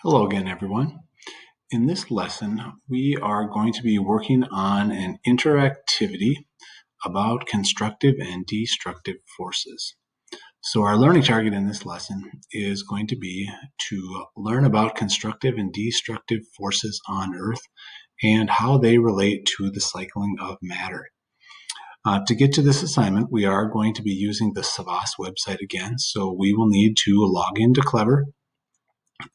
Hello again, everyone. In this lesson, we are going to be working on an interactivity about constructive and destructive forces. So our learning target in this lesson is going to be to learn about constructive and destructive forces on Earth and how they relate to the cycling of matter. To get to this assignment, we are going to be using the Savas website again, so we will need to log into Clever.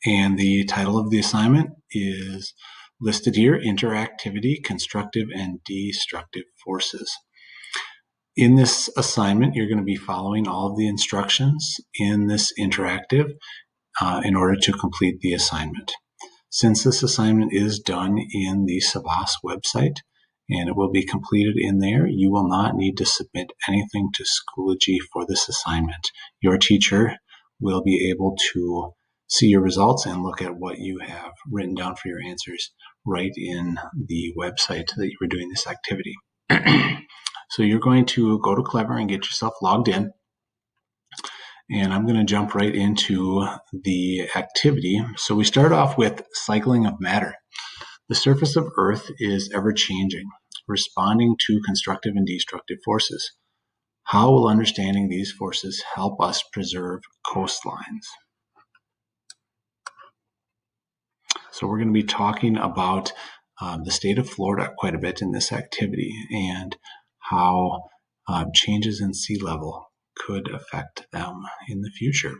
And the title of the assignment is listed here, Interactivity, Constructive and Destructive Forces. In this assignment, you're going to be following all of the instructions in this interactive in order to complete the assignment. Since this assignment is done in the Savas website and it will be completed in there, you will not need to submit anything to Schoology for this assignment. Your teacher will be able to see your results and look at what you have written down for your answers right in the website that you were doing this activity. So you're going to go to Clever and get yourself logged in. And I'm going to jump right into the activity. So we start off with cycling of matter. The surface of Earth is ever changing, responding to constructive and destructive forces. How will understanding these forces help us preserve coastlines? So we're going to be talking about the state of Florida quite a bit in this activity and how changes in sea level could affect them in the future.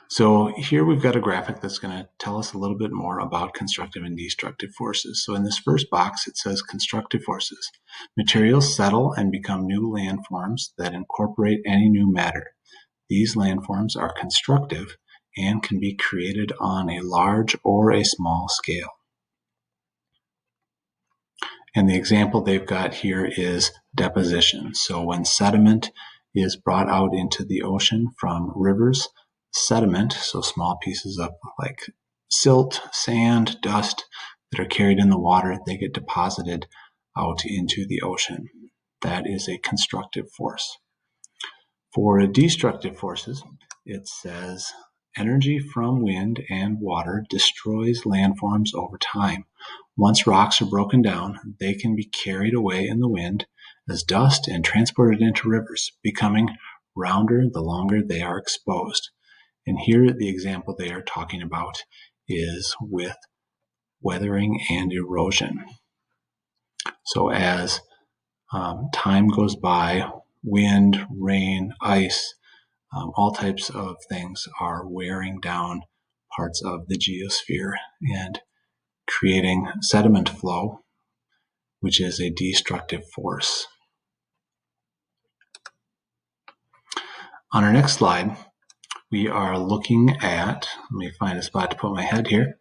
So here we've got a graphic that's going to tell us a little bit more about constructive and destructive forces. So in this first box, it says constructive forces. Materials settle and become new landforms that incorporate any new matter. These landforms are constructive and can be created on a large or a small scale. And the example they've got here is deposition. So when sediment is brought out into the ocean from rivers, sediment, so small pieces of like silt, sand, dust that are carried in the water, they get deposited out into the ocean. That is a constructive force. For destructive forces, it says energy from wind and water destroys landforms over time. Once rocks are broken down, they can be carried away in the wind as dust and transported into rivers, becoming rounder the longer they are exposed. And here the example they are talking about is with weathering and erosion. So as time goes by, wind, rain, ice, all types of things are wearing down parts of the geosphere and creating sediment flow, which is a destructive force. On our next slide, we are looking at, let me find a spot to put my head here.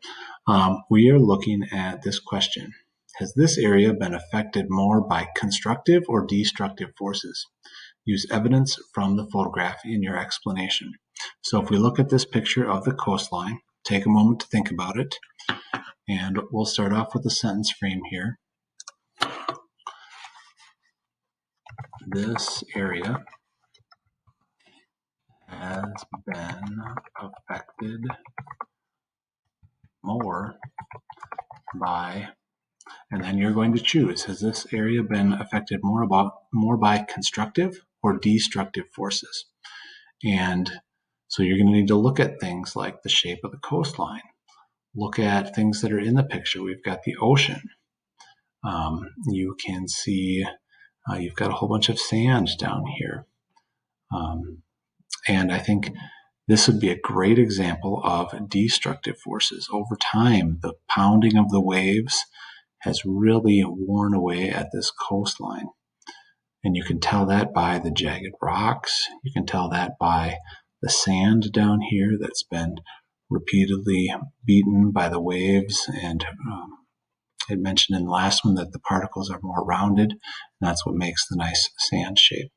We are looking at this question. Has this area been affected more by constructive or destructive forces? Use evidence from the photograph in your explanation. So if we look at this picture of the coastline, take a moment to think about it, and we'll start off with a sentence frame here. This area has been affected more by, and then you're going to choose, has this area been affected more by constructive or destructive forces? And so you're going to need to look at things like the shape of the coastline. Look at things that are in the picture. We've got the ocean. You can see you've got a whole bunch of sand down here. And I think this would be a great example of destructive forces. Over time, the pounding of the waves has really worn away at this coastline. And you can tell that by the jagged rocks. You can tell that by the sand down here that's been repeatedly beaten by the waves. And I mentioned in the last one that the particles are more rounded, and that's what makes the nice sand shape.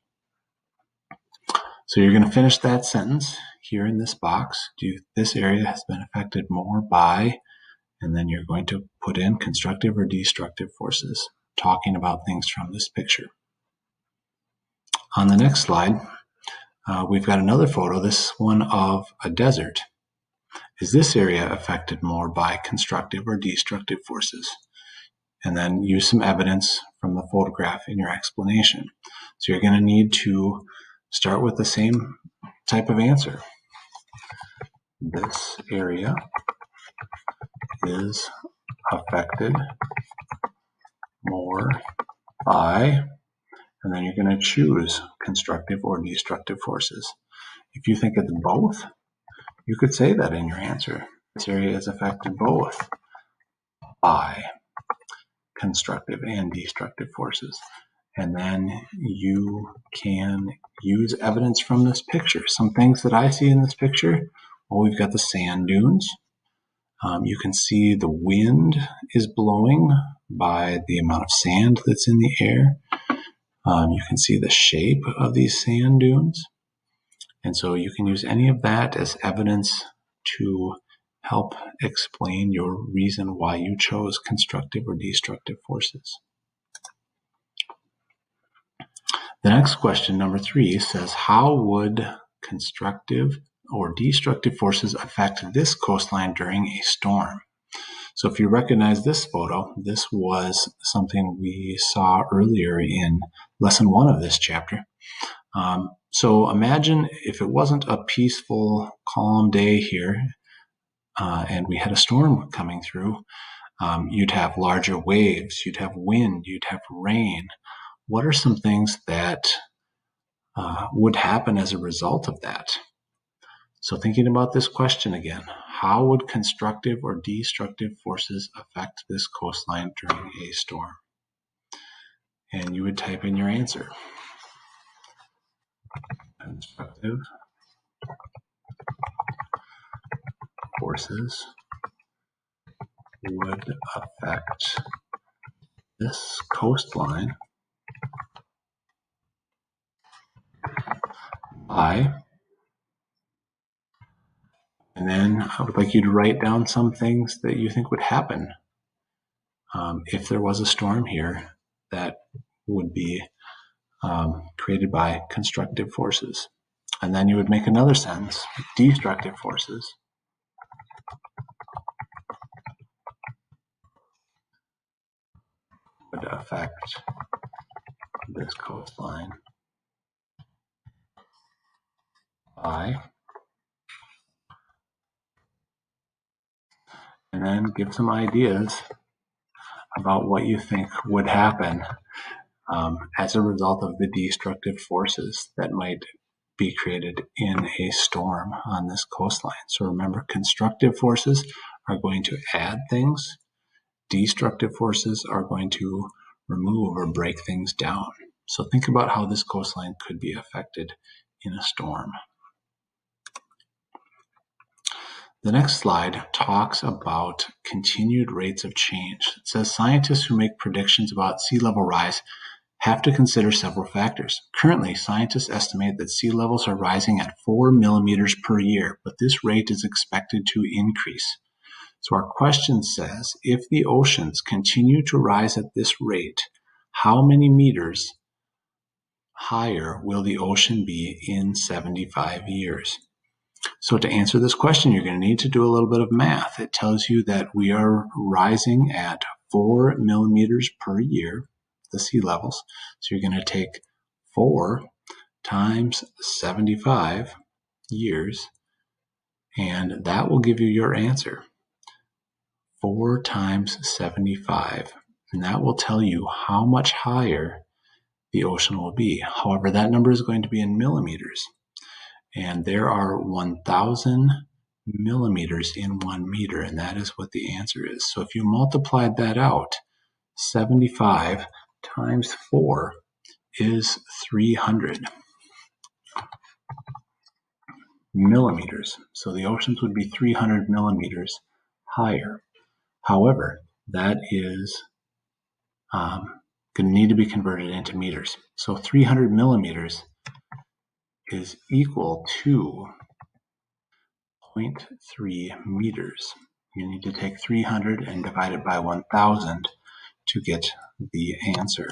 So you're going to finish that sentence here in this box. This area has been affected more by, and then you're going to put in constructive or destructive forces, talking about things from this picture. On the next slide, we've got another photo, this one of a desert. Is this area affected more by constructive or destructive forces? And then use some evidence from the photograph in your explanation. So you're going to need to start with the same type of answer. This area is affected more by, and then you're going to choose constructive or destructive forces. If you think it's both, you could say that in your answer. This area is affected both by constructive and destructive forces. And then you can use evidence from this picture. Some things that I see in this picture, well, we've got the sand dunes. You can see the wind is blowing by the amount of sand that's in the air. You can see the shape of these sand dunes. And so you can use any of that as evidence to help explain your reason why you chose constructive or destructive forces. The next question, number 3, says, how would constructive or destructive forces affect this coastline during a storm? So if you recognize this photo, this was something we saw earlier in lesson 1 of this chapter. So imagine if it wasn't a peaceful, calm day here, and we had a storm coming through, you'd have larger waves, you'd have wind, you'd have rain. What are some things that would happen as a result of that? So thinking about this question again, how would constructive or destructive forces affect this coastline during a storm? And you would type in your answer. Constructive forces would affect this coastline by, and then I would like you to write down some things that you think would happen if there was a storm here that would be created by constructive forces. And then you would make another sentence, destructive forces would affect this coastline by, and then give some ideas about what you think would happen as a result of the destructive forces that might be created in a storm on this coastline. So remember, constructive forces are going to add things. Destructive forces are going to remove or break things down. So think about how this coastline could be affected in a storm. The next slide talks about continued rates of change. It says scientists who make predictions about sea level rise have to consider several factors. Currently, scientists estimate that sea levels are rising at 4 millimeters per year, but this rate is expected to increase. So our question says, if the oceans continue to rise at this rate, how many meters higher will the ocean be in 75 years? So to answer this question, you're going to need to do a little bit of math. It tells you that we are rising at 4 millimeters per year, the sea levels. So you're going to take 4 times 75 years, and that will give you your answer. 4 times 75, and that will tell you how much higher the ocean will be. However, that number is going to be in millimeters, and there are 1,000 millimeters in 1 meter, and that is what the answer is. So if you multiplied that out, 75 times 4 is 300 millimeters. So the oceans would be 300 millimeters higher. However, that is going to need to be converted into meters. So 300 millimeters is equal to 0.3 meters. You need to take 300 and divide it by 1,000 to get the answer.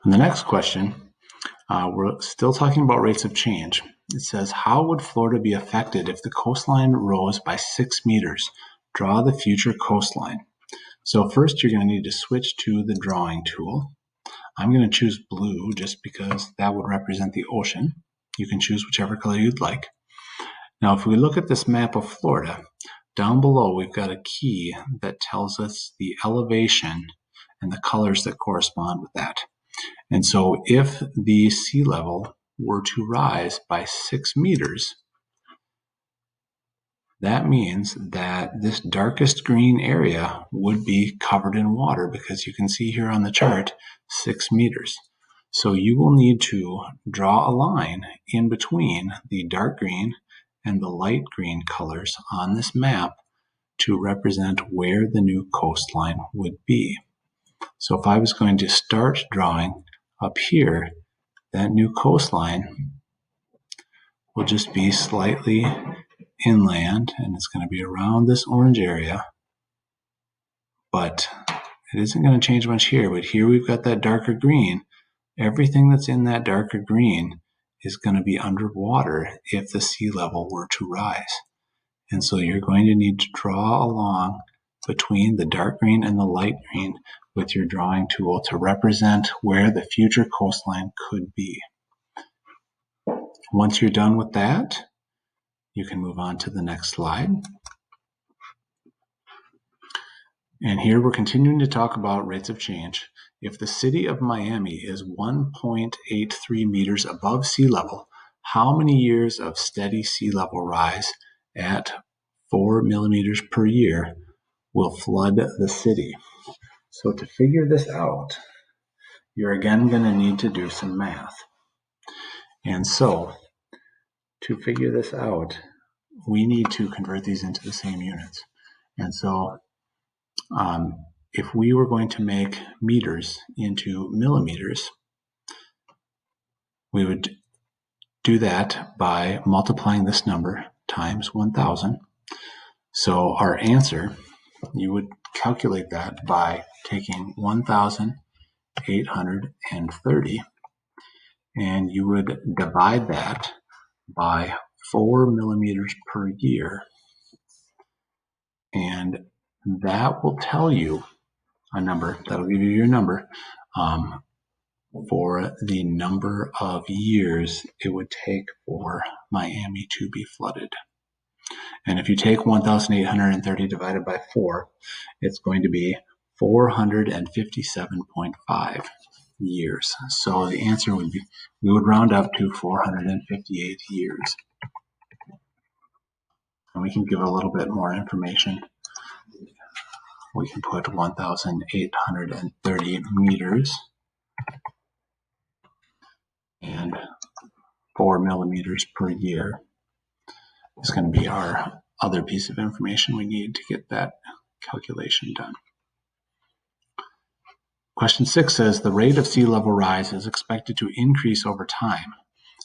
And the next question, we're still talking about rates of change. It says, how would Florida be affected if the coastline rose by 6 meters? Draw the future coastline. So first you're going to need to switch to the drawing tool. I'm going to choose blue just because that would represent the ocean. You can choose whichever color you'd like. Now if we look at this map of Florida, down below we've got a key that tells us the elevation and the colors that correspond with that. And so if the sea level were to rise by 6 meters, that means that this darkest green area would be covered in water, because you can see here on the chart 6 meters. So you will need to draw a line in between the dark green and the light green colors on this map to represent where the new coastline would be. So if I was going to start drawing up here, that new coastline will just be slightly inland, and it's going to be around this orange area, but it isn't going to change much here. But here we've got that darker green. Everything that's in that darker green is going to be underwater if the sea level were to rise. And so you're going to need to draw along between the dark green and the light green with your drawing tool to represent where the future coastline could be. Once you're done with that, you can move on to the next slide. And here we're continuing to talk about rates of change. If the city of Miami is 1.83 meters above sea level, how many years of steady sea level rise at 4 millimeters per year will flood the city? So to figure this out, you're again going to need to do some math. And so to figure this out, we need to convert these into the same units. And so if we were going to make meters into millimeters, we would do that by multiplying this number times 1,000. So our answer, you would calculate that by taking 1,830, and you would divide that by 4 millimeters per year, and that will tell you a number. That'll give you your number for the number of years it would take for Miami to be flooded. And if you take 1,830 divided by 4, it's going to be 457.5 years. So the answer would be, we would round up to 458 years. And we can give a little bit more information. We can put 1,830 meters and 4 millimeters per year is going to be our other piece of information we need to get that calculation done. Question 6 says, the rate of sea level rise is expected to increase over time.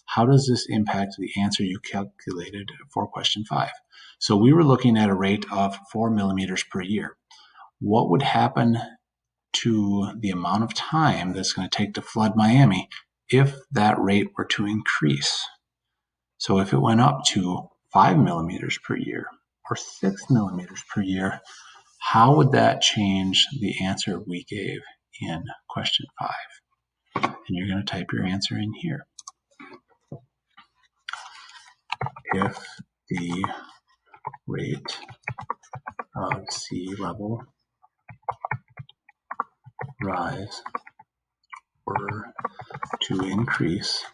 How does this impact the answer you calculated for question 5? So we were looking at a rate of 4 millimeters per year. What would happen to the amount of time that's going to take to flood Miami if that rate were to increase? So if it went up to 5 millimeters per year or 6 millimeters per year, how would that change the answer we gave in question 5? And you're going to type your answer in here. If the rate of sea level rise were to increase,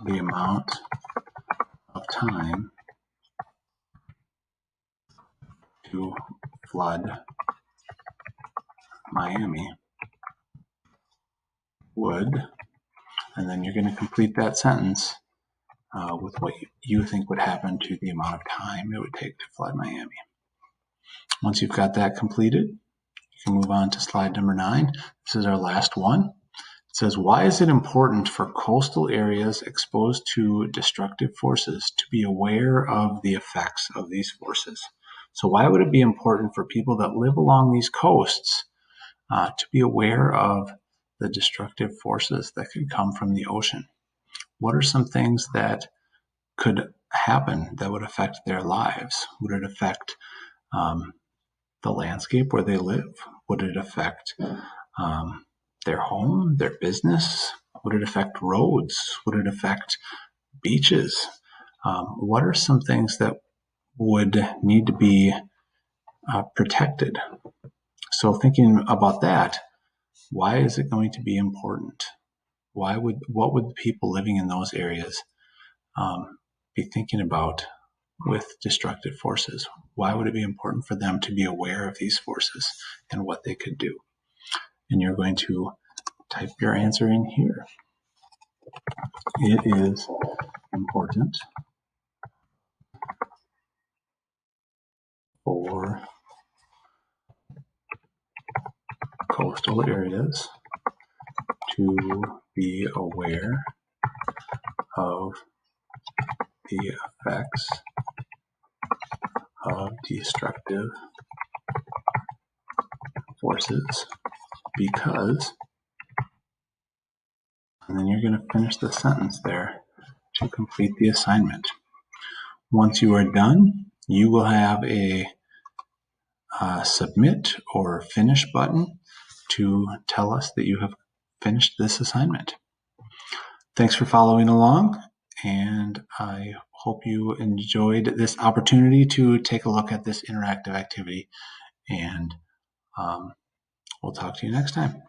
the amount of time to flood Miami would, and then you're going to complete that sentence with what you think would happen to the amount of time it would take to flood Miami. Once you've got that completed, you can move on to slide number 9. This is our last one. It says, why is it important for coastal areas exposed to destructive forces to be aware of the effects of these forces? So why would it be important for people that live along these coasts to be aware of the destructive forces that could come from the ocean? What are some things that could happen that would affect their lives? Would it affect the landscape where they live? Would it affect their home, their business? Would it affect roads? Would it affect beaches? What are some things that would need to be protected? So thinking about that, why is it going to be important? What would the people living in those areas be thinking about with destructive forces? Why would it be important for them to be aware of these forces and what they could do? And you're going to type your answer in here. It is important for coastal areas to be aware of the effects of destructive forces because, and then you're going to finish the sentence there to complete the assignment. Once you are done, you will have a submit or finish button to tell us that you have finished this assignment. Thanks for following along, and I hope you enjoyed this opportunity to take a look at this interactive activity, and we'll talk to you next time.